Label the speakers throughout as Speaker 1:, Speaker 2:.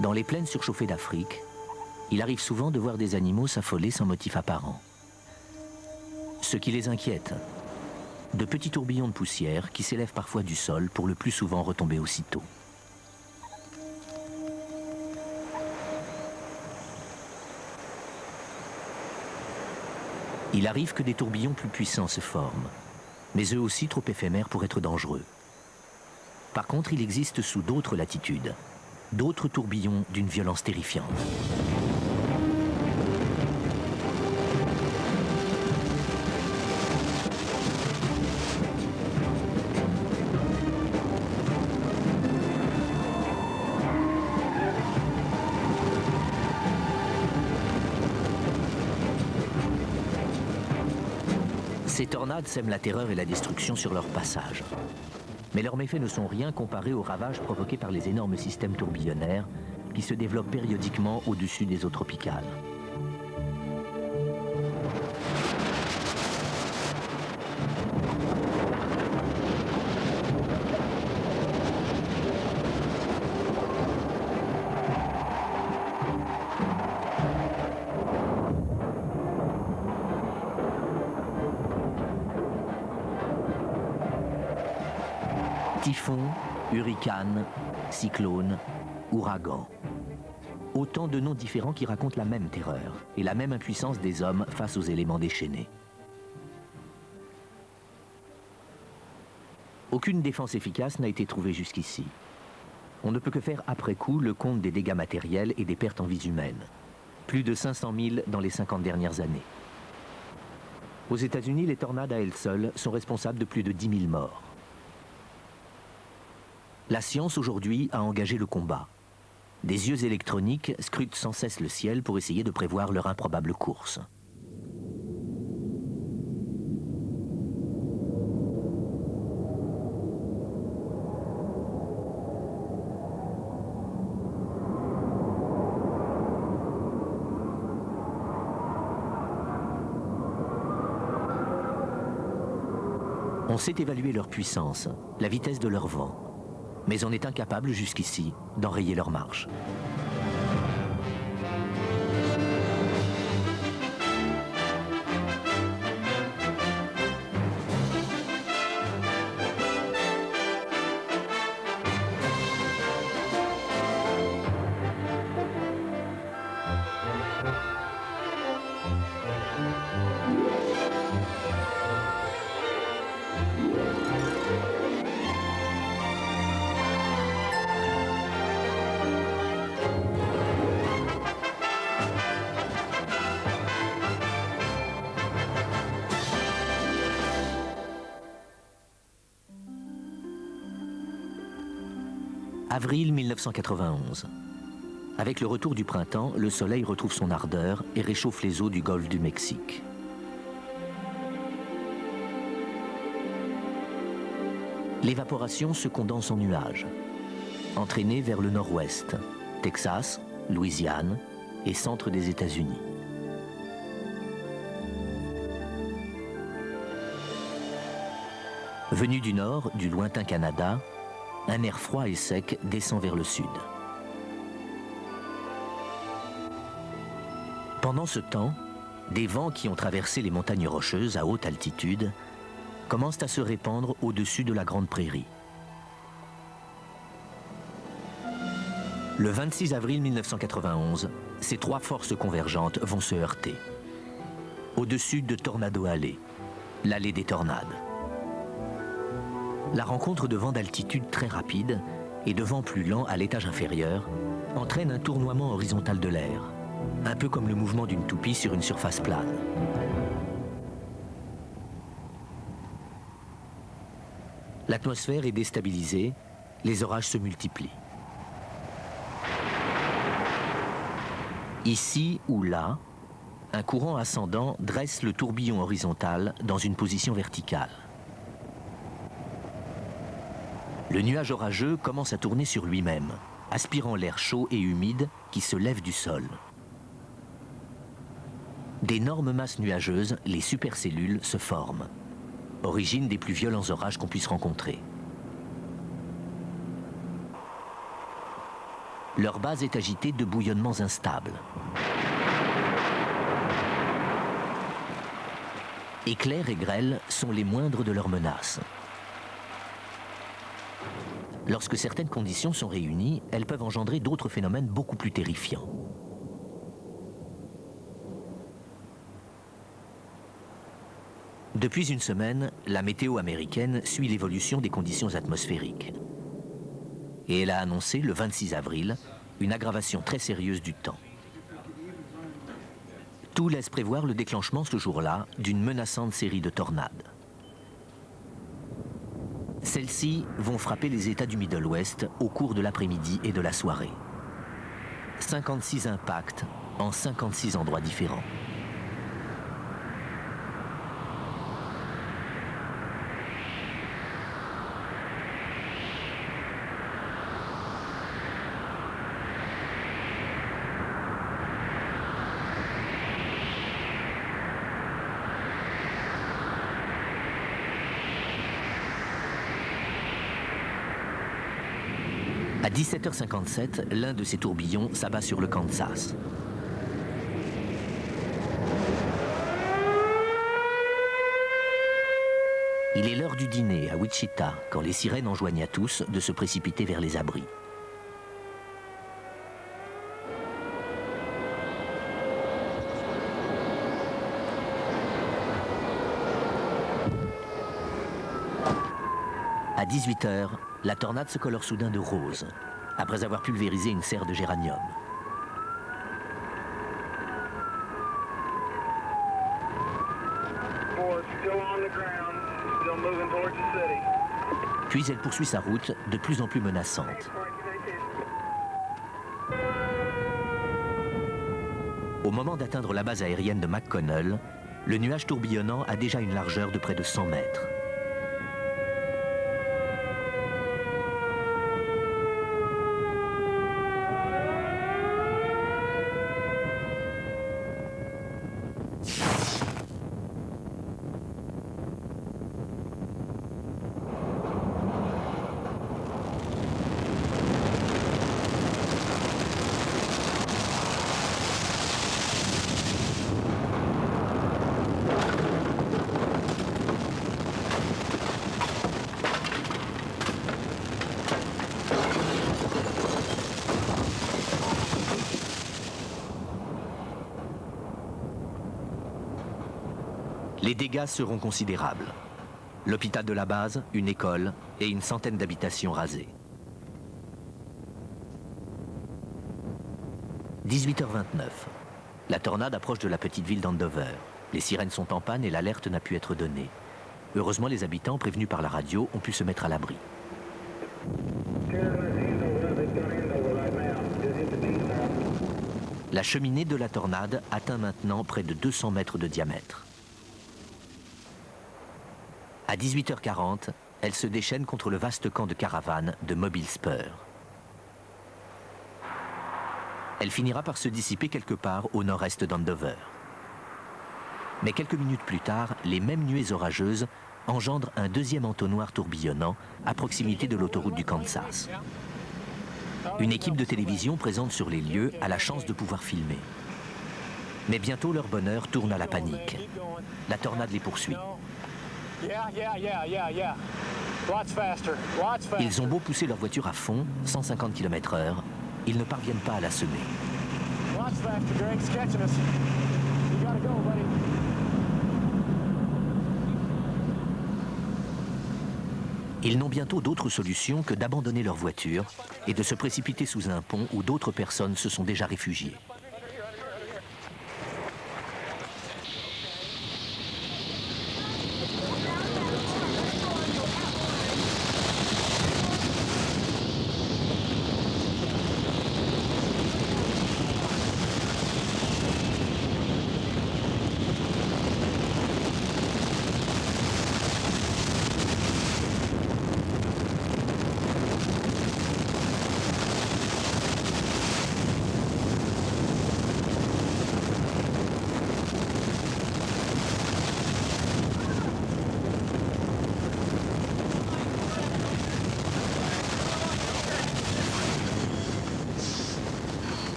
Speaker 1: Dans les plaines surchauffées d'Afrique, il arrive souvent de voir des animaux s'affoler sans motif apparent. Ce qui les inquiète, de petits tourbillons de poussière qui s'élèvent parfois du sol pour le plus souvent retomber aussitôt. Il arrive que des tourbillons plus puissants se forment, mais eux aussi trop éphémères pour être dangereux. Par contre, il existe sous d'autres latitudes, d'autres tourbillons d'une violence terrifiante. Ces tornades sèment la terreur et la destruction sur leur passage. Mais leurs méfaits ne sont rien comparés aux ravages provoqués par les énormes systèmes tourbillonnaires qui se développent périodiquement au-dessus des eaux tropicales. Typhon, hurricane, cyclone, ouragan. Autant de noms différents qui racontent la même terreur et la même impuissance des hommes face aux éléments déchaînés. Aucune défense efficace n'a été trouvée jusqu'ici. On ne peut que faire après coup le compte des dégâts matériels et des pertes en vies humaines. Plus de 500 000 dans les 50 dernières années. Aux États-Unis, les tornades à elles seules sont responsables de plus de 10 000 morts. La science aujourd'hui a engagé le combat. Des yeux électroniques scrutent sans cesse le ciel pour essayer de prévoir leur improbable course. On sait évaluer leur puissance, la vitesse de leur vent. Mais on est incapable jusqu'ici d'enrayer leur marche. Avril 1991. Avec le retour du printemps, le soleil retrouve son ardeur et réchauffe les eaux du golfe du Mexique. L'évaporation se condense en nuages, entraînée vers le nord-ouest, Texas, Louisiane et centre des États-Unis. Venu du nord, du lointain Canada, un air froid et sec descend vers le sud. Pendant ce temps, des vents qui ont traversé les montagnes rocheuses à haute altitude commencent à se répandre au-dessus de la Grande Prairie. Le 26 avril 1991, ces trois forces convergentes vont se heurter. Au-dessus de Tornado Alley, l'allée des tornades. La rencontre de vents d'altitude très rapide et de vents plus lents à l'étage inférieur entraîne un tournoiement horizontal de l'air, un peu comme le mouvement d'une toupie sur une surface plane. L'atmosphère est déstabilisée, les orages se multiplient. Ici ou là, un courant ascendant dresse le tourbillon horizontal dans une position verticale. Le nuage orageux commence à tourner sur lui-même, aspirant l'air chaud et humide qui se lève du sol. D'énormes masses nuageuses, les supercellules, se forment, origine des plus violents orages qu'on puisse rencontrer. Leur base est agitée de bouillonnements instables. Éclairs et grêles sont les moindres de leurs menaces. Lorsque certaines conditions sont réunies, elles peuvent engendrer d'autres phénomènes beaucoup plus terrifiants. Depuis une semaine, la météo américaine suit l'évolution des conditions atmosphériques. Et elle a annoncé, le 26 avril, une aggravation très sérieuse du temps. Tout laisse prévoir le déclenchement ce jour-là d'une menaçante série de tornades. Celles-ci vont frapper les États du Middle West au cours de l'après-midi et de la soirée. 56 impacts en 56 endroits différents. À 17h57, l'un de ces tourbillons s'abat sur le Kansas. Il est l'heure du dîner à Wichita, quand les sirènes enjoignent à tous de se précipiter vers les abris. À 18h, la tornade se colore soudain de rose, après avoir pulvérisé une serre de géranium. Puis elle poursuit sa route, de plus en plus menaçante. Au moment d'atteindre la base aérienne de McConnell, le nuage tourbillonnant a déjà une largeur de près de 100 mètres. Les dégâts seront considérables. L'hôpital de la base, une école et une centaine d'habitations rasées. 18h29. La tornade approche de la petite ville d'Andover. Les sirènes sont en panne et l'alerte n'a pu être donnée. Heureusement, les habitants, prévenus par la radio, ont pu se mettre à l'abri. La cheminée de la tornade atteint maintenant près de 200 mètres de diamètre. À 18h40, elle se déchaîne contre le vaste camp de caravanes de Mobile Spur. Elle finira par se dissiper quelque part au nord-est d'Andover. Mais quelques minutes plus tard, les mêmes nuées orageuses engendrent un deuxième entonnoir tourbillonnant à proximité de l'autoroute du Kansas. Une équipe de télévision présente sur les lieux a la chance de pouvoir filmer. Mais bientôt leur bonheur tourne à la panique. La tornade les poursuit. Ils ont beau pousser leur voiture à fond, 150 km/h, ils ne parviennent pas à la semer. Ils n'ont bientôt d'autre solution que d'abandonner leur voiture et de se précipiter sous un pont où d'autres personnes se sont déjà réfugiées.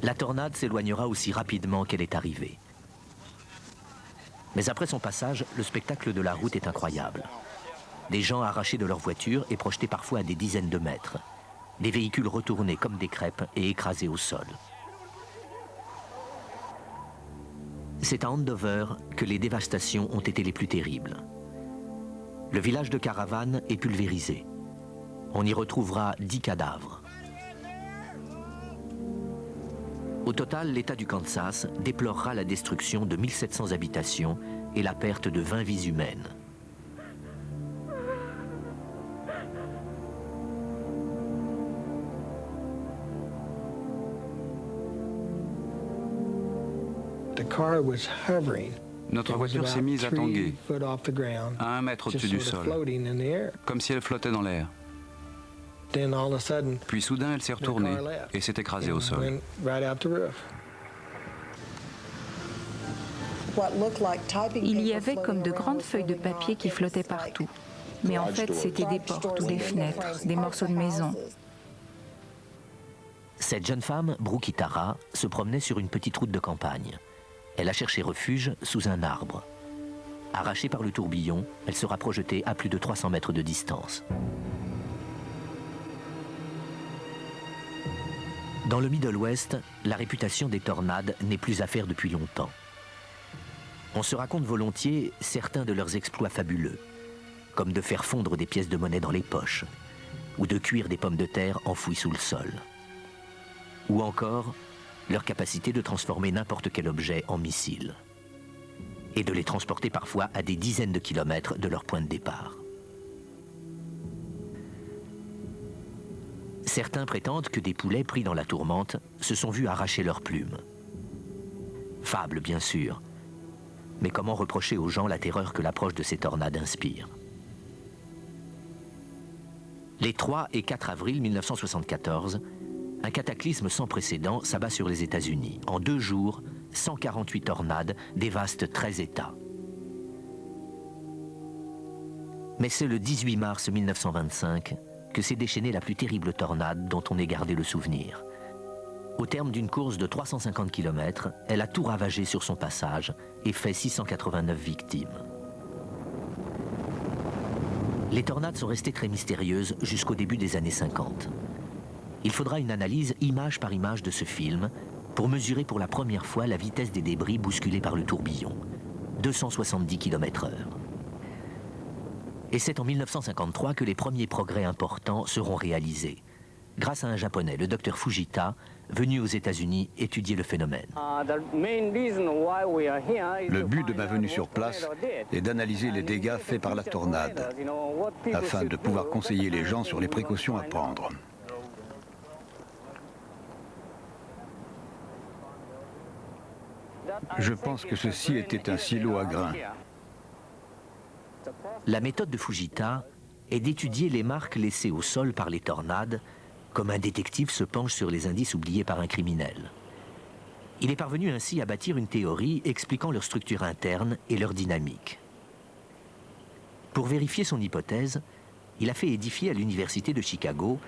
Speaker 1: La tornade s'éloignera aussi rapidement qu'elle est arrivée. Mais après son passage, le spectacle de la route est incroyable. Des gens arrachés de leur voiture et projetés parfois à des dizaines de mètres. Des véhicules retournés comme des crêpes et écrasés au sol. C'est à Andover que les dévastations ont été les plus terribles. Le village de Caravan est pulvérisé. On y retrouvera 10 cadavres. Au total, l'État du Kansas déplorera la destruction de 1700 habitations et la perte de 20 vies humaines.
Speaker 2: Notre voiture s'est mise à tanguer, à 1 mètre au-dessus du sol, comme si elle flottait dans l'air. Puis soudain, elle s'est retournée et s'est écrasée au sol.
Speaker 3: Il y avait comme de grandes feuilles de papier qui flottaient partout. Mais en fait, c'était des portes ou des fenêtres, des morceaux de maison.
Speaker 1: Cette jeune femme, Brooke Tara, se promenait sur une petite route de campagne. Elle a cherché refuge sous un arbre. Arrachée par le tourbillon, elle sera projetée à plus de 300 mètres de distance. Dans le Middle West, la réputation des tornades n'est plus à faire depuis longtemps. On se raconte volontiers certains de leurs exploits fabuleux, comme de faire fondre des pièces de monnaie dans les poches, ou de cuire des pommes de terre enfouies sous le sol. Ou encore, leur capacité de transformer n'importe quel objet en missile, et de les transporter parfois à des dizaines de kilomètres de leur point de départ. Certains prétendent que des poulets pris dans la tourmente se sont vus arracher leurs plumes. Fable, bien sûr, mais comment reprocher aux gens la terreur que l'approche de ces tornades inspire? Les 3 et 4 avril 1974, un cataclysme sans précédent s'abat sur les États-Unis. En 2 jours, 148 tornades dévastent 13 États. Mais c'est le 18 mars 1925 que s'est déchaînée la plus terrible tornade dont on ait gardé le souvenir. Au terme d'une course de 350 km, elle a tout ravagé sur son passage et fait 689 victimes. Les tornades sont restées très mystérieuses jusqu'au début des années 50. Il faudra une analyse image par image de ce film pour mesurer pour la première fois la vitesse des débris bousculés par le tourbillon, 270 km/h. Et c'est en 1953 que les premiers progrès importants seront réalisés, grâce à un Japonais, le docteur Fujita, venu aux États-Unis étudier le phénomène.
Speaker 4: Le but de ma venue sur place est d'analyser les dégâts faits par la tornade, afin de pouvoir conseiller les gens sur les précautions à prendre. Je pense que ceci était un silo à grains.
Speaker 1: La méthode de Fujita est d'étudier les marques laissées au sol par les tornades, comme un détective se penche sur les indices oubliés par un criminel. Il est parvenu ainsi à bâtir une théorie expliquant leur structure interne et leur dynamique. Pour vérifier son hypothèse, il a fait édifier à l'université de Chicago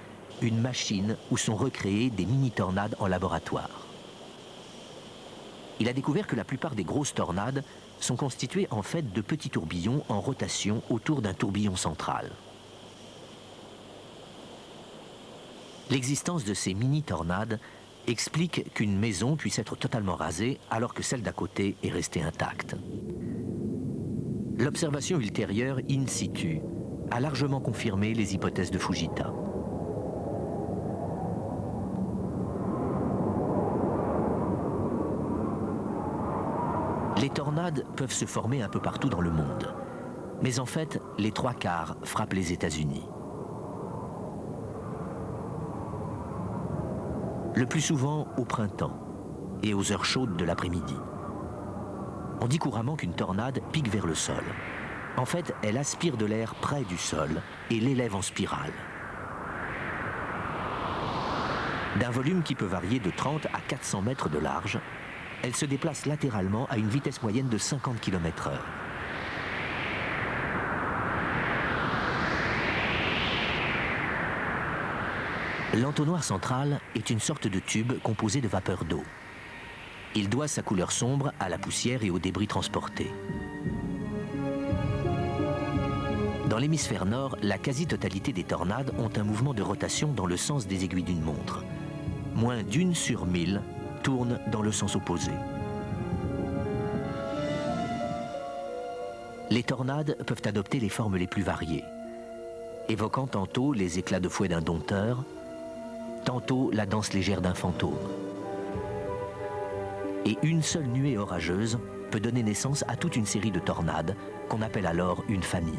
Speaker 1: une machine où sont recréées des mini-tornades en laboratoire. Il a découvert que la plupart des grosses tornades sont constituées en fait de petits tourbillons en rotation autour d'un tourbillon central. L'existence de ces mini-tornades explique qu'une maison puisse être totalement rasée alors que celle d'à côté est restée intacte. L'observation ultérieure in situ a largement confirmé les hypothèses de Fujita. Les tornades peuvent se former un peu partout dans le monde. Mais en fait, les 3/4 frappent les États-Unis. Le plus souvent au printemps et aux heures chaudes de l'après-midi. On dit couramment qu'une tornade pique vers le sol. En fait, elle aspire de l'air près du sol et l'élève en spirale. D'un volume qui peut varier de 30 à 400 mètres de large, elle se déplace latéralement à une vitesse moyenne de 50 km/h. L'entonnoir central est une sorte de tube composé de vapeur d'eau. Il doit sa couleur sombre à la poussière et aux débris transportés. Dans l'hémisphère nord, la quasi-totalité des tornades ont un mouvement de rotation dans le sens des aiguilles d'une montre. Moins d'1 sur 1000 tourne dans le sens opposé. Les tornades peuvent adopter les formes les plus variées, évoquant tantôt les éclats de fouet d'un dompteur, tantôt la danse légère d'un fantôme. Et une seule nuée orageuse peut donner naissance à toute une série de tornades qu'on appelle alors une famille.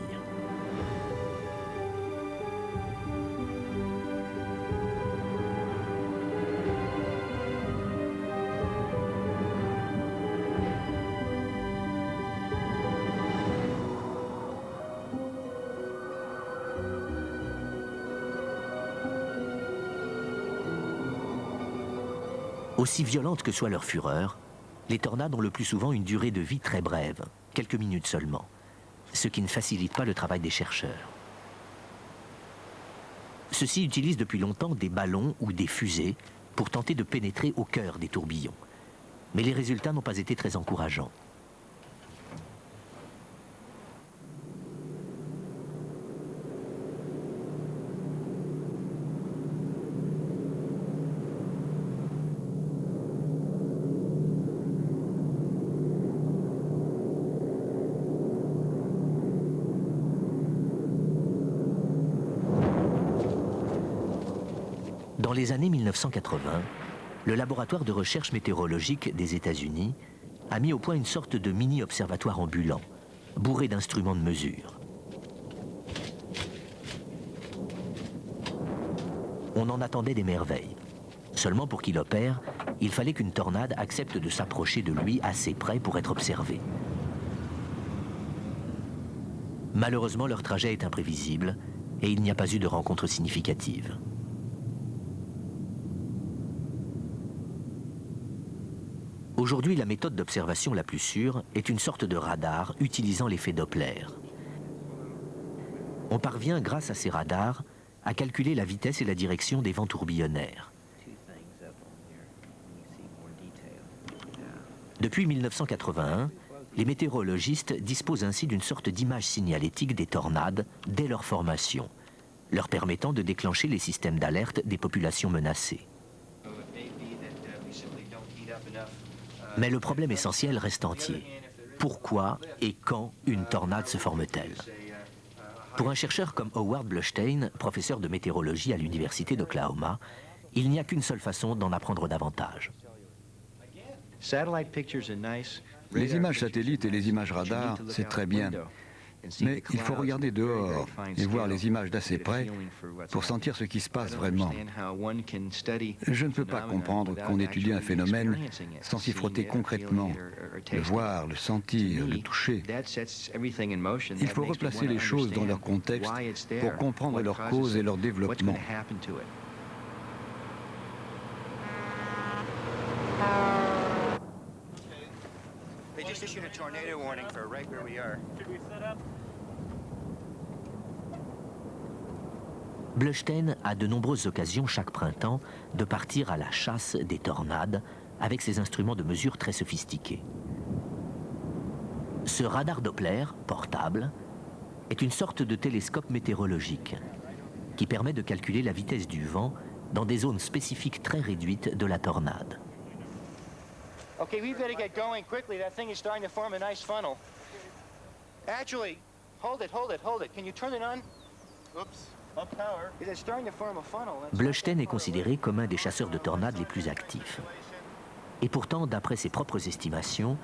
Speaker 1: Aussi violentes que soit leur fureur, les tornades ont le plus souvent une durée de vie très brève, quelques minutes seulement, ce qui ne facilite pas le travail des chercheurs. Ceux-ci utilisent depuis longtemps des ballons ou des fusées pour tenter de pénétrer au cœur des tourbillons. Mais les résultats n'ont pas été très encourageants. Dans les années 1980, le laboratoire de recherche météorologique des États-Unis a mis au point une sorte de mini-observatoire ambulant, bourré d'instruments de mesure. On en attendait des merveilles. Seulement pour qu'il opère, il fallait qu'une tornade accepte de s'approcher de lui assez près pour être observée. Malheureusement, leur trajet est imprévisible et il n'y a pas eu de rencontre significative. Aujourd'hui, la méthode d'observation la plus sûre est une sorte de radar utilisant l'effet Doppler. On parvient, grâce à ces radars, à calculer la vitesse et la direction des vents tourbillonnaires. Depuis 1981, les météorologistes disposent ainsi d'une sorte d'image signalétique des tornades dès leur formation, leur permettant de déclencher les systèmes d'alerte des populations menacées. Mais le problème essentiel reste entier. Pourquoi et quand une tornade se forme-t-elle? Pour un chercheur comme Howard Blustein, professeur de météorologie à l'université d'Oklahoma, il n'y a qu'une seule façon d'en apprendre davantage.
Speaker 4: Les images satellites et les images radar, c'est très bien. Mais il faut regarder dehors et voir les images d'assez près pour sentir ce qui se passe vraiment. Je ne peux pas comprendre qu'on étudie un phénomène sans s'y frotter concrètement, le voir, le sentir, le toucher. Il faut replacer les choses dans leur contexte pour comprendre leurs causes et leur développement.
Speaker 1: Blustein a de nombreuses occasions chaque printemps de partir à la chasse des tornades avec ses instruments de mesure très sophistiqués. Ce radar Doppler, portable, est une sorte de télescope météorologique qui permet de calculer la vitesse du vent dans des zones spécifiques très réduites de la tornade.
Speaker 5: Okay, we better get going quickly. That thing is starting to form a nice funnel. Actually, hold it. Can you turn it on? Oops, up power. It's starting to form a funnel.
Speaker 1: Blustein est considéré comme un des chasseurs de tornades les plus actifs. Et pourtant, d'après ses propres estimations,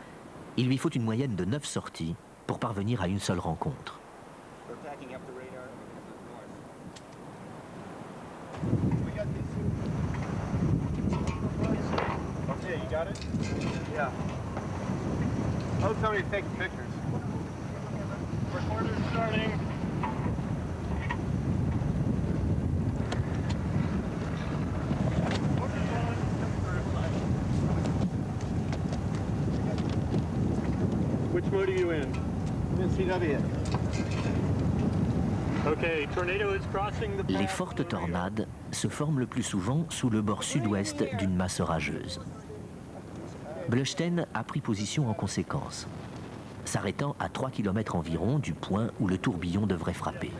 Speaker 1: il lui faut une moyenne de 9 sorties pour parvenir à une seule rencontre.
Speaker 5: You got it? Yeah. Oh, somebody's taking pictures. Recorder starting. Which mode are you in? I'm in CW.
Speaker 1: Les fortes tornades se forment le plus souvent sous le bord sud-ouest d'une masse orageuse. Blushten a pris position en conséquence, s'arrêtant à 3 km environ du point où le tourbillon devrait frapper.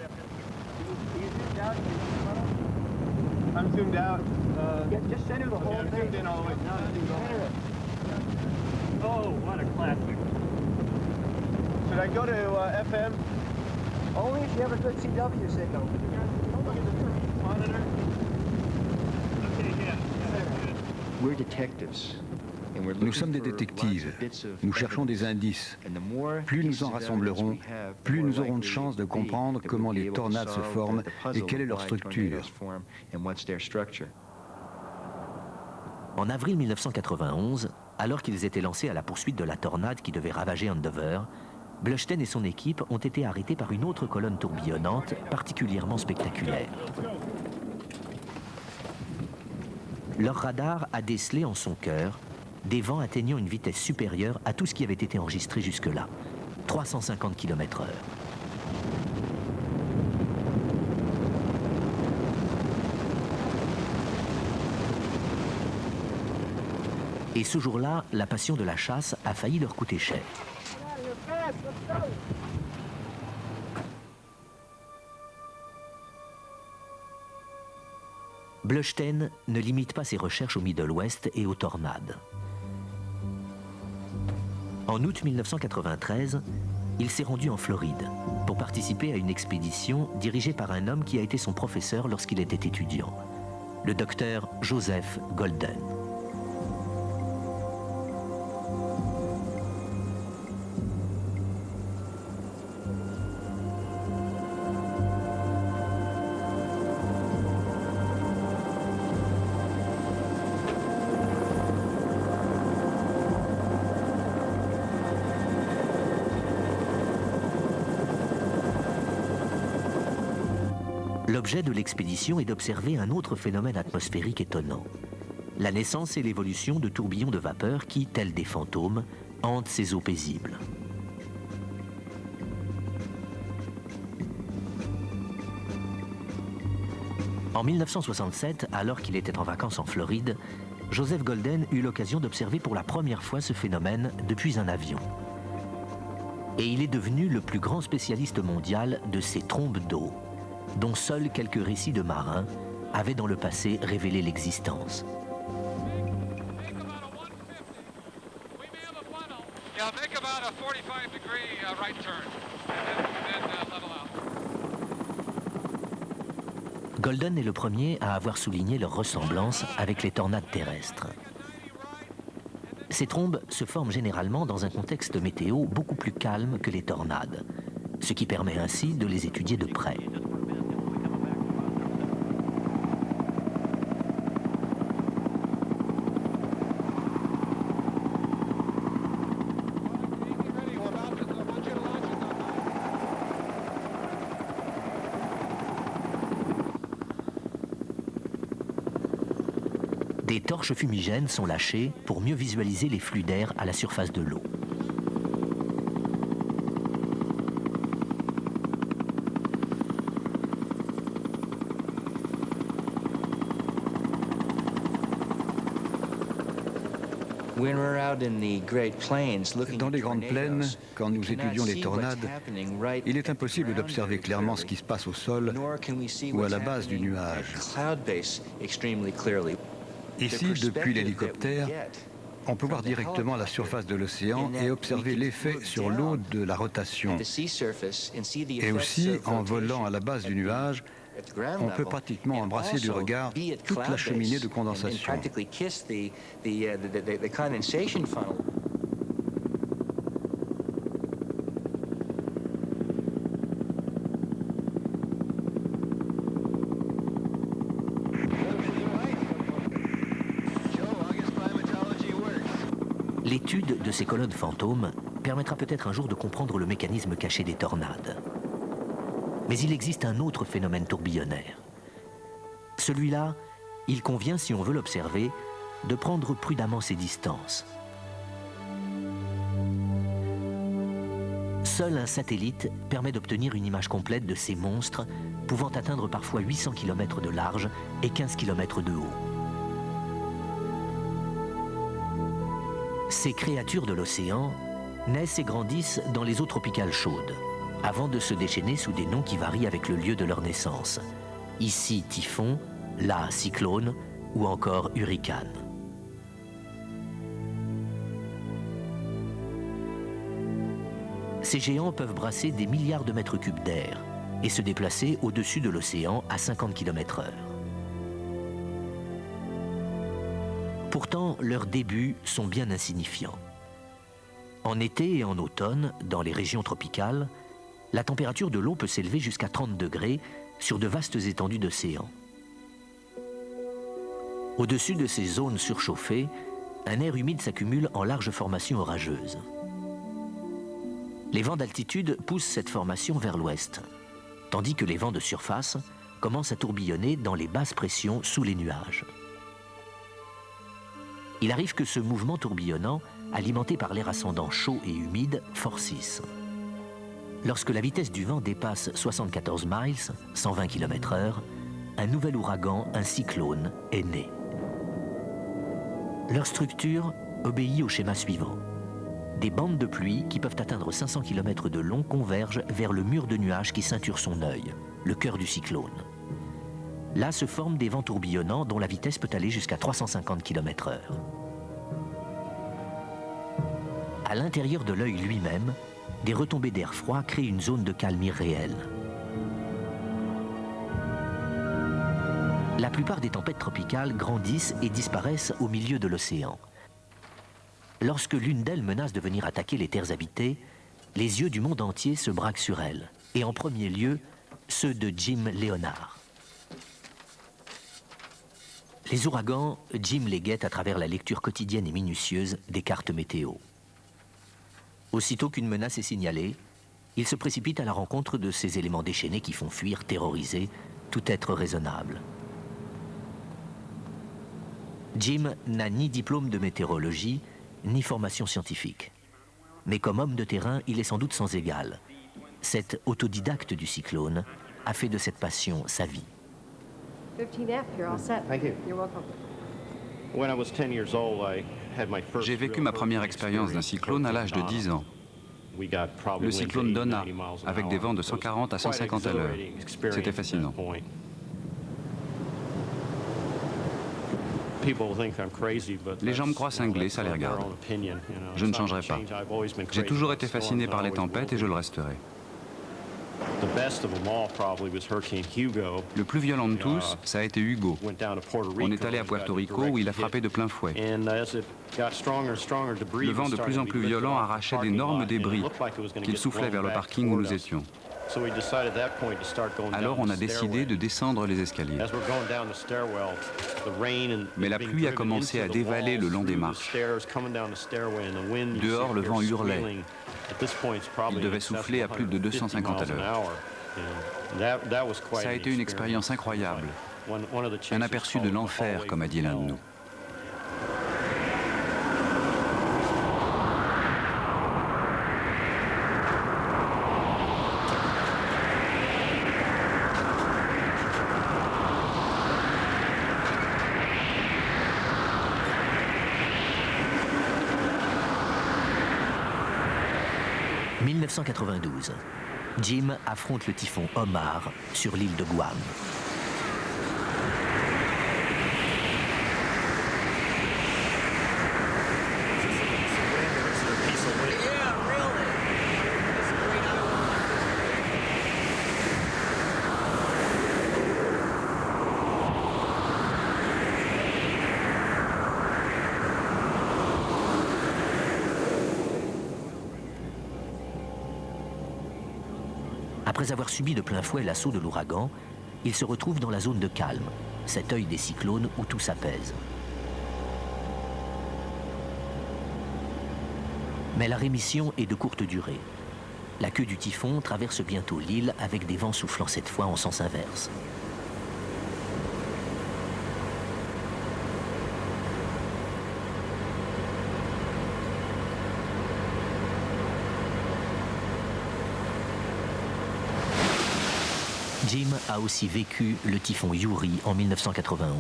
Speaker 5: FM? Only if you have a good CW signal.
Speaker 4: Nous sommes des détectives. Nous cherchons des indices. Plus nous en rassemblerons, plus nous aurons de chances de comprendre comment les tornades se forment et quelle est leur structure.
Speaker 1: En avril 1991, alors qu'ils étaient lancés à la poursuite de la tornade qui devait ravager Andover, Blushten et son équipe ont été arrêtés par une autre colonne tourbillonnante particulièrement spectaculaire. Leur radar a décelé en son cœur des vents atteignant une vitesse supérieure à tout ce qui avait été enregistré jusque-là, 350 km/h. Et ce jour-là, la passion de la chasse a failli leur coûter cher. Blushten ne limite pas ses recherches au Middle West et aux tornades. En août 1993, il s'est rendu en Floride pour participer à une expédition dirigée par un homme qui a été son professeur lorsqu'il était étudiant, le docteur Joseph Golden. L'objet de l'expédition est d'observer un autre phénomène atmosphérique étonnant. La naissance et l'évolution de tourbillons de vapeur qui, tels des fantômes, hantent ces eaux paisibles. En 1967, alors qu'il était en vacances en Floride, Joseph Golden eut l'occasion d'observer pour la première fois ce phénomène depuis un avion. Et il est devenu le plus grand spécialiste mondial de ces trombes d'eau, dont seuls quelques récits de marins avaient dans le passé révélé l'existence. Golden est le premier à avoir souligné leur ressemblance avec les tornades terrestres. Ces trombes se forment généralement dans un contexte météo beaucoup plus calme que les tornades, ce qui permet ainsi de les étudier de près. Des torches fumigènes sont lâchées pour mieux visualiser les flux d'air à la surface de l'eau.
Speaker 4: Dans les grandes plaines, quand nous étudions les tornades, il est impossible d'observer clairement ce qui se passe au sol ou à la base du nuage. Ici, depuis l'hélicoptère, on peut voir directement la surface de l'océan et observer l'effet sur l'eau de la rotation. Et aussi, en volant à la base du nuage, on peut pratiquement embrasser du regard toute la cheminée de condensation.
Speaker 1: L'étude de ces colonnes fantômes permettra peut-être un jour de comprendre le mécanisme caché des tornades. Mais il existe un autre phénomène tourbillonnaire. Celui-là, il convient, si on veut l'observer, de prendre prudemment ses distances. Seul un satellite permet d'obtenir une image complète de ces monstres, pouvant atteindre parfois 800 km de large et 15 km de haut. Ces créatures de l'océan naissent et grandissent dans les eaux tropicales chaudes, avant de se déchaîner sous des noms qui varient avec le lieu de leur naissance. Ici typhon, là cyclone ou encore hurricane. Ces géants peuvent brasser des milliards de mètres cubes d'air et se déplacer au-dessus de l'océan à 50 km/h. Pourtant, leurs débuts sont bien insignifiants. En été et en automne, dans les régions tropicales, la température de l'eau peut s'élever jusqu'à 30 degrés sur de vastes étendues d'océan. Au-dessus de ces zones surchauffées, un air humide s'accumule en larges formations orageuses. Les vents d'altitude poussent cette formation vers l'ouest, tandis que les vents de surface commencent à tourbillonner dans les basses pressions sous les nuages. Il arrive que ce mouvement tourbillonnant, alimenté par l'air ascendant chaud et humide, forcisse. Lorsque la vitesse du vent dépasse 74 miles, 120 km/h, un nouvel ouragan, un cyclone, est né. Leur structure obéit au schéma suivant. Des bandes de pluie qui peuvent atteindre 500 km de long convergent vers le mur de nuages qui ceinture son œil, le cœur du cyclone. Là se forment des vents tourbillonnants dont la vitesse peut aller jusqu'à 350 km/h. À l'intérieur de l'œil lui-même, des retombées d'air froid créent une zone de calme irréelle. La plupart des tempêtes tropicales grandissent et disparaissent au milieu de l'océan. Lorsque l'une d'elles menace de venir attaquer les terres habitées, les yeux du monde entier se braquent sur elle, et en premier lieu, ceux de Jim Leonard. Les ouragans, Jim les guette à travers la lecture quotidienne et minutieuse des cartes météo. Aussitôt qu'une menace est signalée, il se précipite à la rencontre de ces éléments déchaînés qui font fuir, terroriser, tout être raisonnable. Jim n'a ni diplôme de météorologie, ni formation scientifique. Mais comme homme de terrain, il est sans doute sans égal. Cet autodidacte du cyclone a fait de cette passion sa vie.
Speaker 6: 15F, you're all set.
Speaker 7: Thank you.
Speaker 6: You're welcome.
Speaker 7: When I was 10 years old, I had my first
Speaker 2: J'ai vécu ma première expérience d'un cyclone à l'âge de 10 ans. Le cyclone Donna, avec des vents de 140 à 150 à l'heure. C'était fascinant. Les gens me croient cinglé, ça les regarde. Je ne changerai pas. J'ai toujours été fasciné par les tempêtes et je le resterai. Le plus violent de tous, ça a été Hugo. On est allé à Puerto Rico où il a frappé de plein fouet. Le vent de plus en plus violent arrachait d'énormes débris qu'il soufflait vers le parking où nous étions. Alors on a décidé de descendre les escaliers. Mais la pluie a commencé à dévaler le long des marches. Dehors, le vent hurlait. Il devait souffler à plus de 250 à l'heure. Ça a été une expérience incroyable. Un aperçu de l'enfer, comme a dit l'un de nous.
Speaker 1: « 1992. Jim affronte le typhon Omar sur l'île de Guam. Après avoir subi de plein fouet l'assaut de l'ouragan, il se retrouve dans la zone de calme, cet œil des cyclones où tout s'apaise. Mais la rémission est de courte durée. La queue du typhon traverse bientôt l'île avec des vents soufflant cette fois en sens inverse. Jim a aussi vécu le typhon Yuri en 1991.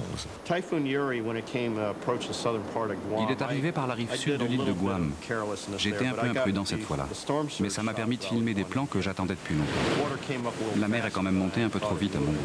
Speaker 2: Il est arrivé par la rive sud de l'île de Guam. J'étais un peu imprudent cette fois-là, mais ça m'a permis de filmer des plans que j'attendais depuis longtemps. La mer est quand même montée un peu trop vite à mon goût.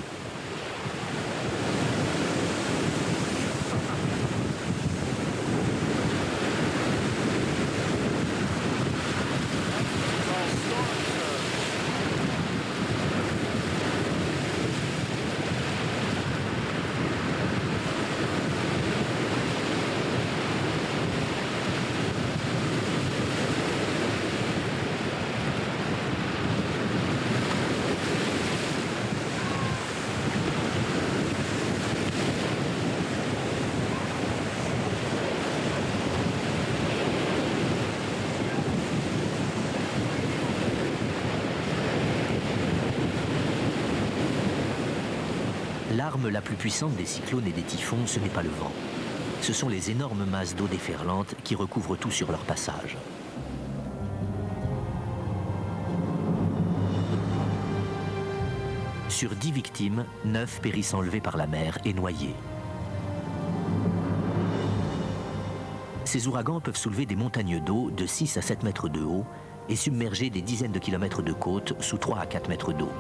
Speaker 1: L'arme la plus puissante des cyclones et des typhons, ce n'est pas le vent. Ce sont les énormes masses d'eau déferlante qui recouvrent tout sur leur passage. Sur 10 victimes, 9 périssent enlevées par la mer et noyées. Ces ouragans peuvent soulever des montagnes d'eau de 6 à 7 mètres de haut et submerger des dizaines de kilomètres de côte sous 3 à 4 mètres d'eau.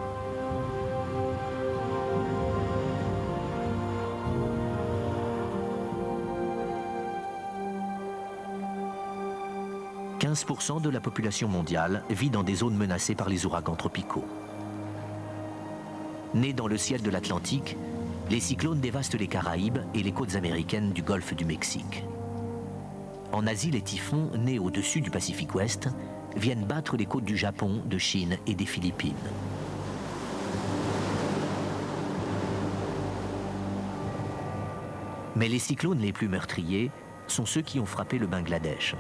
Speaker 1: « 15% de la population mondiale vit dans des zones menacées par les ouragans tropicaux. Nés dans le ciel de l'Atlantique, les cyclones dévastent les Caraïbes et les côtes américaines du golfe du Mexique. En Asie, les typhons, nés au-dessus du Pacifique Ouest, viennent battre les côtes du Japon, de Chine et des Philippines. Mais les cyclones les plus meurtriers sont ceux qui ont frappé le Bangladesh.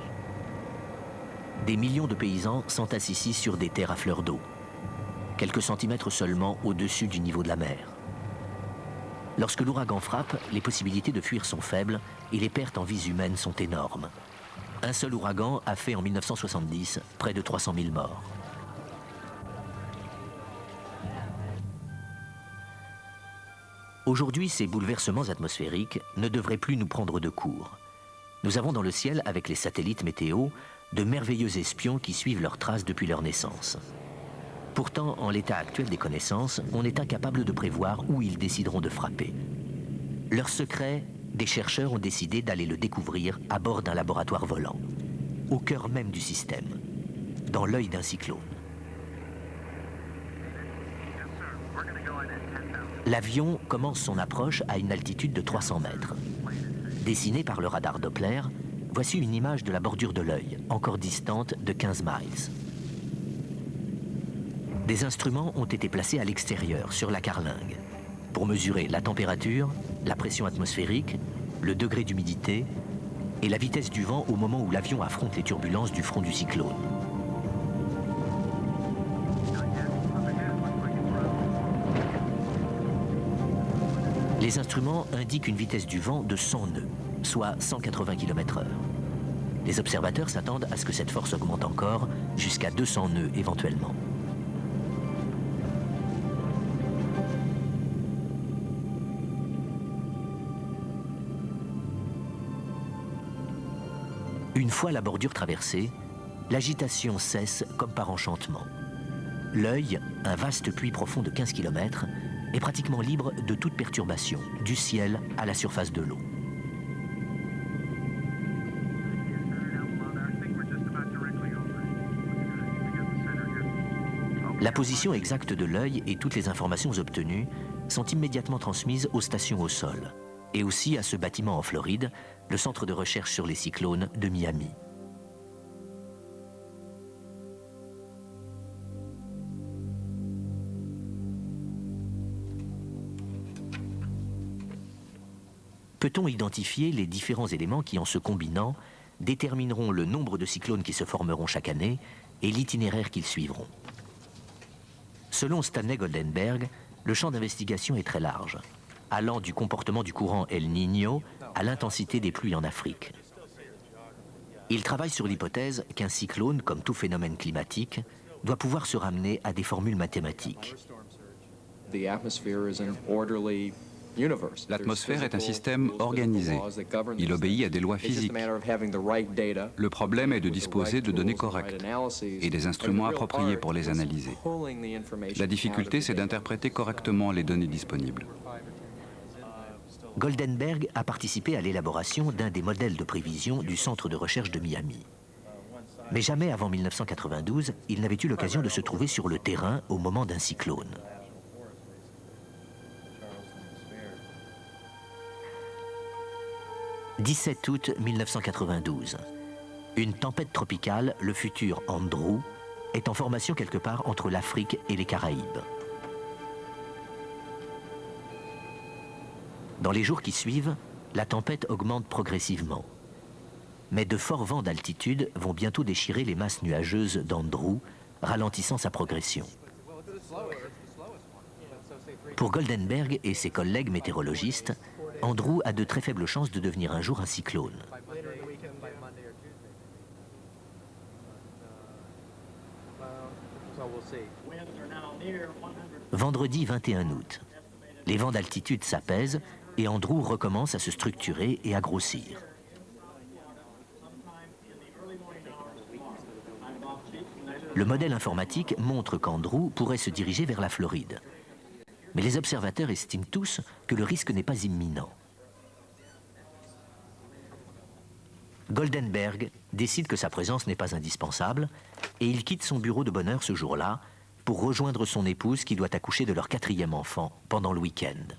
Speaker 1: Des millions de paysans s'entassent ici sur des terres à fleur d'eau, quelques centimètres seulement au-dessus du niveau de la mer. Lorsque l'ouragan frappe, les possibilités de fuir sont faibles et les pertes en vies humaines sont énormes. Un seul ouragan a fait en 1970 près de 300 000 morts. Aujourd'hui, ces bouleversements atmosphériques ne devraient plus nous prendre de court. Nous avons dans le ciel, avec les satellites météo, de merveilleux espions qui suivent leurs traces depuis leur naissance. Pourtant, en l'état actuel des connaissances, on est incapable de prévoir où ils décideront de frapper. Leur secret, des chercheurs ont décidé d'aller le découvrir à bord d'un laboratoire volant, au cœur même du système, dans l'œil d'un cyclone. L'avion commence son approche à une altitude de 300 mètres. Dessinée par le radar Doppler, voici une image de la bordure de l'œil, encore distante de 15 miles. Des instruments ont été placés à l'extérieur, sur la carlingue, pour mesurer la température, la pression atmosphérique, le degré d'humidité et la vitesse du vent au moment où l'avion affronte les turbulences du front du cyclone. Les instruments indiquent une vitesse du vent de 100 nœuds, soit 180 km/h. Les observateurs s'attendent à ce que cette force augmente encore jusqu'à 200 nœuds éventuellement. Une fois la bordure traversée, l'agitation cesse comme par enchantement. L'œil, un vaste puits profond de 15 km, est pratiquement libre de toute perturbation, du ciel à la surface de l'eau. La position exacte de l'œil et toutes les informations obtenues sont immédiatement transmises aux stations au sol et aussi à ce bâtiment en Floride, le centre de recherche sur les cyclones de Miami. Peut-on identifier les différents éléments qui, en se combinant, détermineront le nombre de cyclones qui se formeront chaque année et l'itinéraire qu'ils suivront? Selon Stanley Goldenberg, le champ d'investigation est très large, allant du comportement du courant El Niño à l'intensité des pluies en Afrique. Il travaille sur l'hypothèse qu'un cyclone, comme tout phénomène climatique, doit pouvoir se ramener à des formules mathématiques.
Speaker 2: L'atmosphère est un système organisé. Il obéit à des lois physiques. Le problème est de disposer de données correctes et des instruments appropriés pour les analyser. La difficulté, c'est d'interpréter correctement les données disponibles.
Speaker 1: Goldenberg a participé à l'élaboration d'un des modèles de prévision du centre de recherche de Miami. Mais jamais avant 1992, il n'avait eu l'occasion de se trouver sur le terrain au moment d'un cyclone. « 17 août 1992. Une tempête tropicale, le futur Andrew, est en formation quelque part entre l'Afrique et les Caraïbes. Dans les jours qui suivent, la tempête augmente progressivement. Mais de forts vents d'altitude vont bientôt déchirer les masses nuageuses d'Andrew, ralentissant sa progression. Pour Goldenberg et ses collègues météorologistes, Andrew a de très faibles chances de devenir un jour un cyclone. Vendredi 21 août. Les vents d'altitude s'apaisent et Andrew recommence à se structurer et à grossir. Le modèle informatique montre qu'Andrew pourrait se diriger vers la Floride. Mais les observateurs estiment tous que le risque n'est pas imminent. Goldenberg décide que sa présence n'est pas indispensable et il quitte son bureau de bonne heure ce jour-là pour rejoindre son épouse qui doit accoucher de leur 4e enfant pendant le week-end.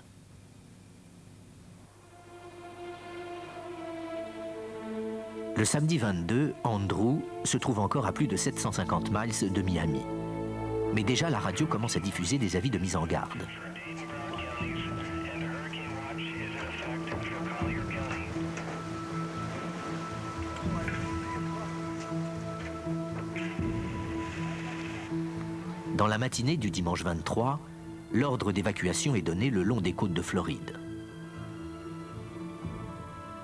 Speaker 1: Le samedi 22, Andrew se trouve encore à plus de 750 miles de Miami. Mais déjà, la radio commence à diffuser des avis de mise en garde. Dans la matinée du dimanche 23, l'ordre d'évacuation est donné le long des côtes de Floride.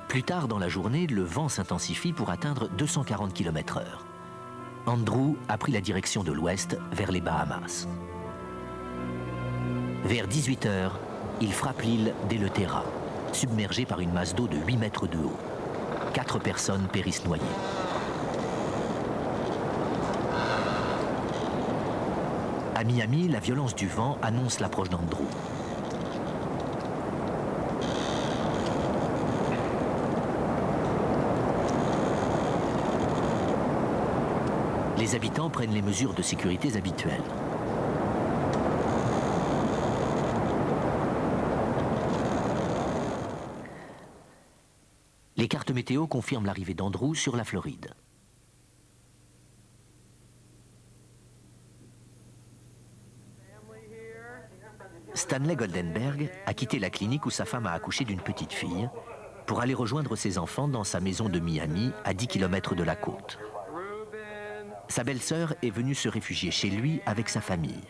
Speaker 1: Plus tard dans la journée, le vent s'intensifie pour atteindre 240 km/h. Andrew a pris la direction de l'ouest vers les Bahamas. Vers 18 h, il frappe l'île d'Eleuthera, submergée par une masse d'eau de 8 mètres de haut. 4 personnes périssent noyées. À Miami, la violence du vent annonce l'approche d'Andrew. Les habitants prennent les mesures de sécurité habituelles. Les cartes météo confirment l'arrivée d'Andrew sur la Floride. Stanley Goldenberg a quitté la clinique où sa femme a accouché d'une petite fille pour aller rejoindre ses enfants dans sa maison de Miami, à 10 km de la côte. Sa belle-sœur est venue se réfugier chez lui avec sa famille.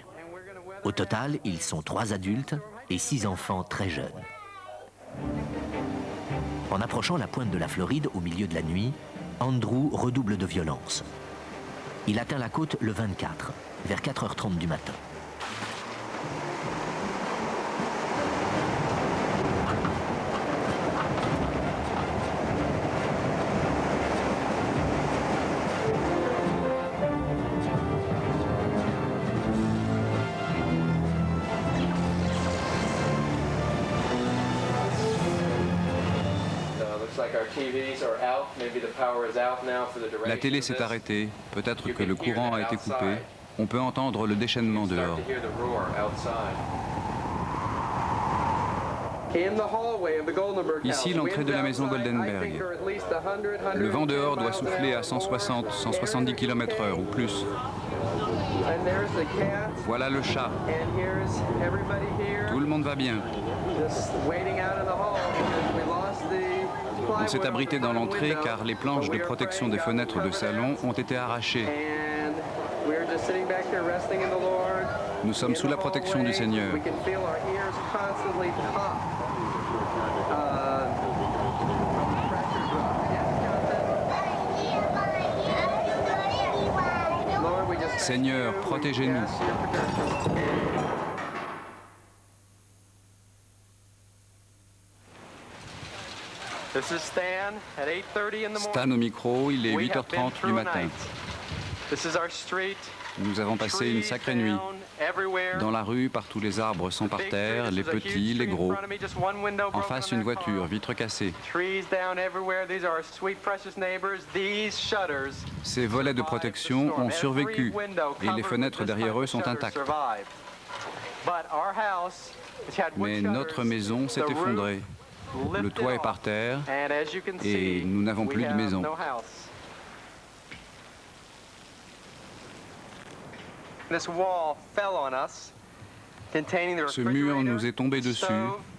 Speaker 1: Au total, ils sont 3 adultes et 6 enfants très jeunes. En approchant la pointe de la Floride au milieu de la nuit, Andrew redouble de violence. Il atteint la côte le 24, vers 4h30 du matin.
Speaker 2: La télé s'est arrêtée. Peut-être que le courant a été coupé. On peut entendre le déchaînement dehors. Ici, l'entrée de la maison Goldenberg. Le vent dehors doit souffler à 160, 170 km/h ou plus. Voilà le chat. Tout le monde va bien. On s'est abrité dans l'entrée car les planches de protection des fenêtres de salon ont été arrachées. Nous sommes sous la protection du Seigneur. Seigneur, protégez-nous. Stan au micro, il est 8h30 du matin. Nous avons passé une sacrée nuit. Dans la rue, partout les arbres sont par terre, les petits, les gros. En face, une voiture, vitre cassée. Ces volets de protection ont survécu et les fenêtres derrière eux sont intactes. Mais notre maison s'est effondrée. Le toit est par terre et nous n'avons plus de maison. Ce mur nous est tombé dessus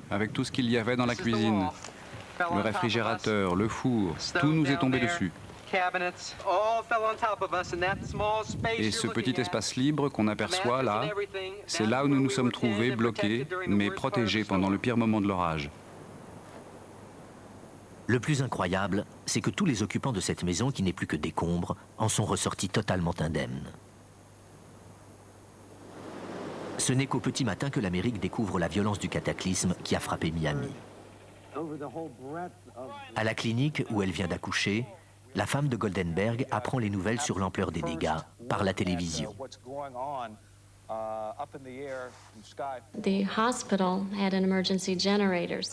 Speaker 2: avec tout ce qu'il y avait dans la cuisine. Le réfrigérateur, le four, tout nous est tombé dessus. Et ce petit espace libre qu'on aperçoit là, c'est là où nous nous sommes trouvés bloqués, mais protégés pendant le pire moment de l'orage.
Speaker 1: Le plus incroyable, c'est que tous les occupants de cette maison, qui n'est plus que décombres, en sont ressortis totalement indemnes. Ce n'est qu'au petit matin que l'Amérique découvre la violence du cataclysme qui a frappé Miami. À la clinique où elle vient d'accoucher, la femme de Goldenberg apprend les nouvelles sur l'ampleur des dégâts par la télévision.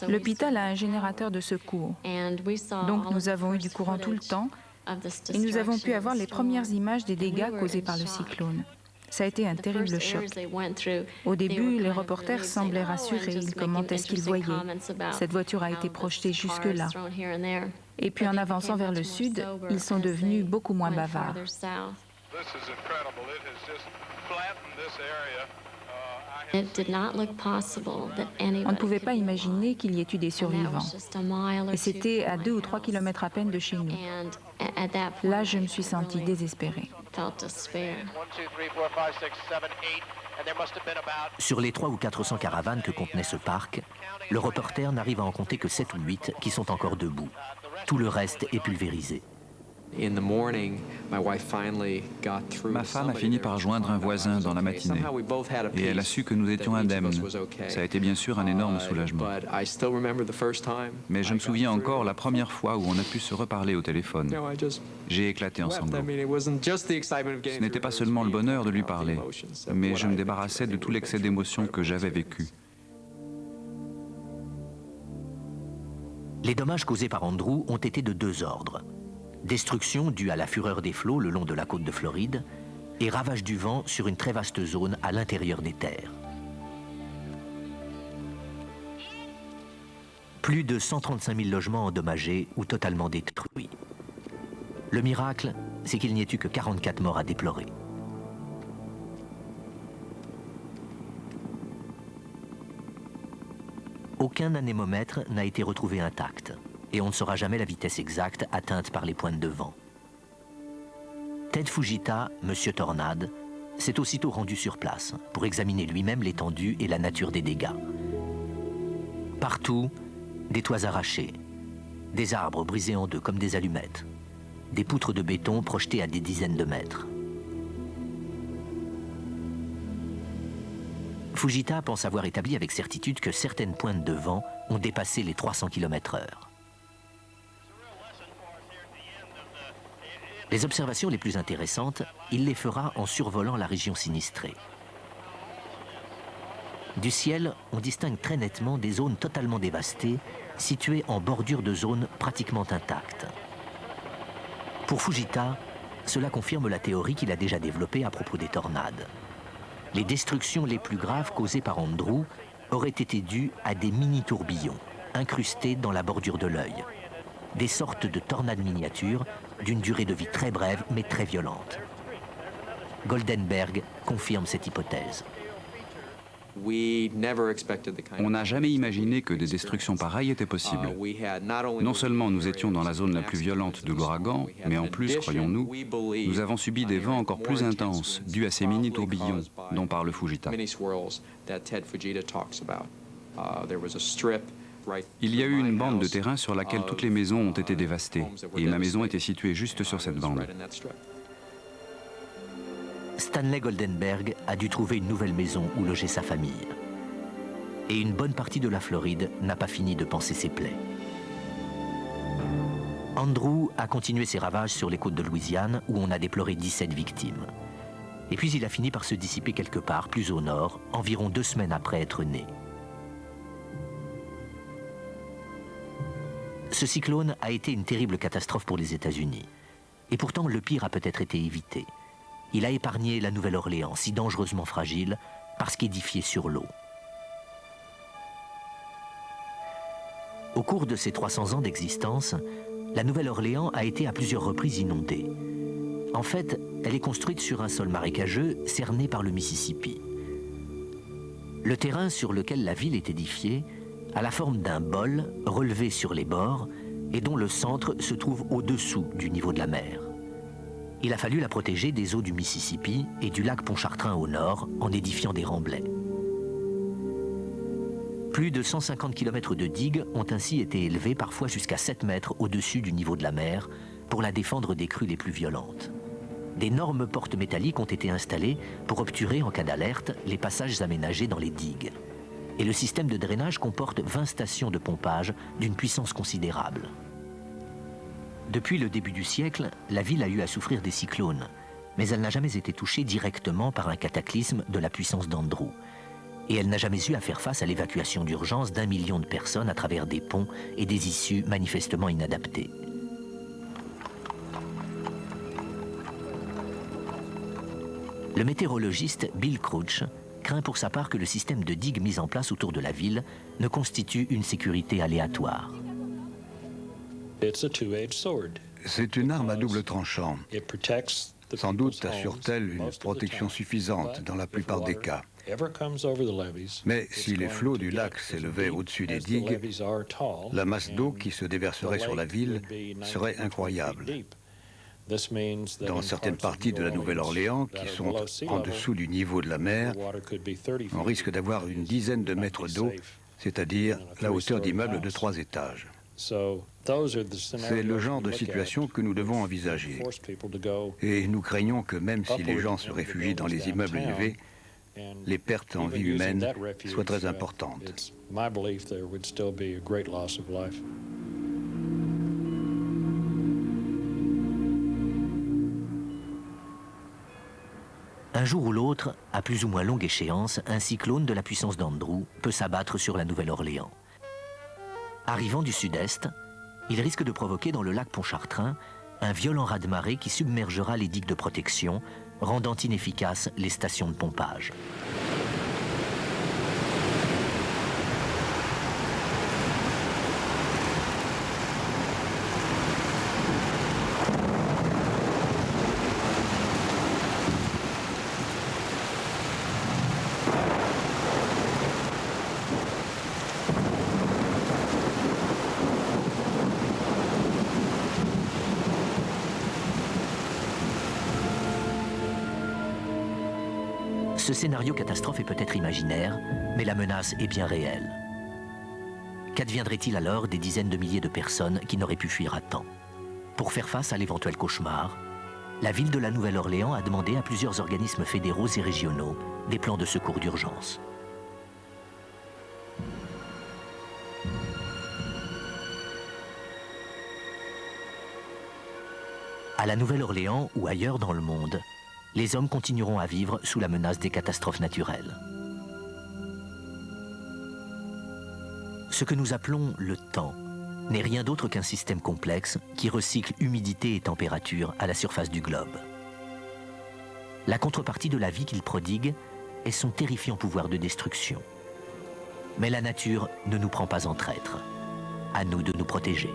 Speaker 3: L'hôpital a un générateur de secours. Donc nous avons eu du courant tout le temps et nous avons pu avoir les premières images des dégâts causés par le cyclone. Ça a été un terrible choc. Au début, les reporters semblaient rassurés. Ils commentaient ce qu'ils voyaient. Cette voiture a été projetée jusque-là. Et puis en avançant vers le sud, ils sont devenus beaucoup moins bavards. On ne pouvait pas imaginer qu'il y ait eu des survivants. Et c'était à 2 ou 3 kilomètres à peine de chez nous. Là, je me suis sentie désespérée.
Speaker 1: Sur les 300 ou 400 caravanes que contenait ce parc, le reporter n'arrive à en compter que 7 ou 8 qui sont encore debout. Tout le reste est pulvérisé.
Speaker 2: Ma femme a fini par joindre un voisin dans la matinée et elle a su que nous étions indemnes. Ça a été bien sûr un énorme soulagement. Mais je me souviens encore la première fois où on a pu se reparler au téléphone. J'ai éclaté en sanglots. Ce n'était pas seulement le bonheur de lui parler, mais je me débarrassais de tout l'excès d'émotions que j'avais vécu.
Speaker 1: Les dommages causés par Andrew ont été de 2 ordres. Destruction due à la fureur des flots le long de la côte de Floride et ravage du vent sur une très vaste zone à l'intérieur des terres. Plus de 135 000 logements endommagés ou totalement détruits. Le miracle, c'est qu'il n'y ait eu que 44 morts à déplorer. Aucun anémomètre n'a été retrouvé intact. Et on ne saura jamais la vitesse exacte atteinte par les pointes de vent. Ted Fujita, Monsieur Tornade, s'est aussitôt rendu sur place pour examiner lui-même l'étendue et la nature des dégâts. Partout, des toits arrachés, des arbres brisés en deux comme des allumettes, des poutres de béton projetées à des dizaines de mètres. Fujita pense avoir établi avec certitude que certaines pointes de vent ont dépassé les 300 km/h. Les observations les plus intéressantes, il les fera en survolant la région sinistrée. Du ciel, on distingue très nettement des zones totalement dévastées, situées en bordure de zones pratiquement intactes. Pour Fujita, cela confirme la théorie qu'il a déjà développée à propos des tornades. Les destructions les plus graves causées par Andrew auraient été dues à des mini-tourbillons incrustés dans la bordure de l'œil. Des sortes de tornades miniatures d'une durée de vie très brève mais très violente. Goldenberg confirme cette hypothèse.
Speaker 2: On n'a jamais imaginé que des destructions pareilles étaient possibles. Non seulement nous étions dans la zone la plus violente de l'ouragan, mais en plus, croyons-nous, nous avons subi des vents encore plus intenses dus à ces mini-tourbillons dont parle Fujita. Il y a eu une bande de terrain sur laquelle toutes les maisons ont été dévastées, et ma maison était située juste sur cette bande.
Speaker 1: Stanley Goldenberg a dû trouver une nouvelle maison où loger sa famille. Et une bonne partie de la Floride n'a pas fini de panser ses plaies. Andrew a continué ses ravages sur les côtes de Louisiane où on a déploré 17 victimes. Et puis il a fini par se dissiper quelque part, plus au nord, environ 2 semaines après être né. Ce cyclone a été une terrible catastrophe pour les États-Unis. Et pourtant, le pire a peut-être été évité. Il a épargné la Nouvelle-Orléans, si dangereusement fragile, parce qu'édifiée sur l'eau. Au cours de ses 300 ans d'existence, la Nouvelle-Orléans a été à plusieurs reprises inondée. En fait, elle est construite sur un sol marécageux cerné par le Mississippi. Le terrain sur lequel la ville est édifiée a la forme d'un bol relevé sur les bords et dont le centre se trouve au-dessous du niveau de la mer. Il a fallu la protéger des eaux du Mississippi et du lac Pontchartrain au nord en édifiant des remblais. Plus de 150 km de digues ont ainsi été élevées parfois jusqu'à 7 mètres au-dessus du niveau de la mer pour la défendre des crues les plus violentes. D'énormes portes métalliques ont été installées pour obturer en cas d'alerte les passages aménagés dans les digues. Et le système de drainage comporte 20 stations de pompage d'une puissance considérable. Depuis le début du siècle, la ville a eu à souffrir des cyclones, mais elle n'a jamais été touchée directement par un cataclysme de la puissance d'Andrew. Et elle n'a jamais eu à faire face à l'évacuation d'urgence d'1 million de personnes à travers des ponts et des issues manifestement inadaptées. Le météorologiste Bill Crouch craint pour sa part que le système de digues mis en place autour de la ville ne constitue une sécurité aléatoire.
Speaker 4: C'est une arme à double tranchant. Sans doute assure-t-elle une protection suffisante dans la plupart des cas. Mais si les flots du lac s'élevaient au-dessus des digues, la masse d'eau qui se déverserait sur la ville serait incroyable. Dans certaines parties de la Nouvelle-Orléans, qui sont en dessous du niveau de la mer, on risque d'avoir une dizaine de mètres d'eau, c'est-à-dire la hauteur d'immeubles de 3 étages. C'est le genre de situation que nous devons envisager. Et nous craignons que même si les gens se réfugient dans les immeubles élevés, les pertes en vie humaine soient très importantes.
Speaker 1: Un jour ou l'autre, à plus ou moins longue échéance, un cyclone de la puissance d'Andrew peut s'abattre sur la Nouvelle-Orléans. Arrivant du sud-est, il risque de provoquer dans le lac Pontchartrain un violent raz-de-marée qui submergera les digues de protection, rendant inefficaces les stations de pompage. Ce scénario catastrophe est peut-être imaginaire, mais la menace est bien réelle. Qu'adviendrait-il alors des dizaines de milliers de personnes qui n'auraient pu fuir à temps? Pour faire face à l'éventuel cauchemar, la ville de la Nouvelle-Orléans a demandé à plusieurs organismes fédéraux et régionaux des plans de secours d'urgence. À la Nouvelle-Orléans ou ailleurs dans le monde, les hommes continueront à vivre sous la menace des catastrophes naturelles. Ce que nous appelons le temps n'est rien d'autre qu'un système complexe qui recycle humidité et température à la surface du globe. La contrepartie de la vie qu'il prodigue est son terrifiant pouvoir de destruction. Mais la nature ne nous prend pas en traître. À nous de nous protéger.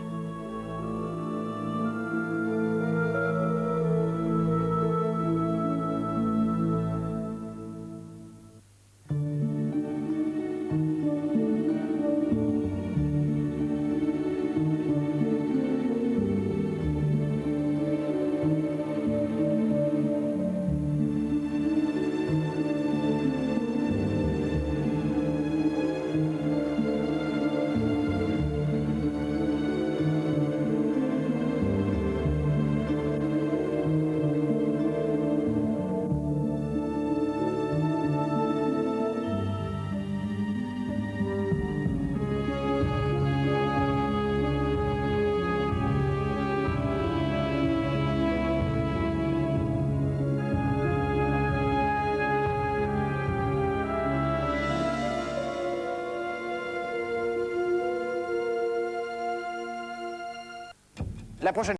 Speaker 5: la prochaine.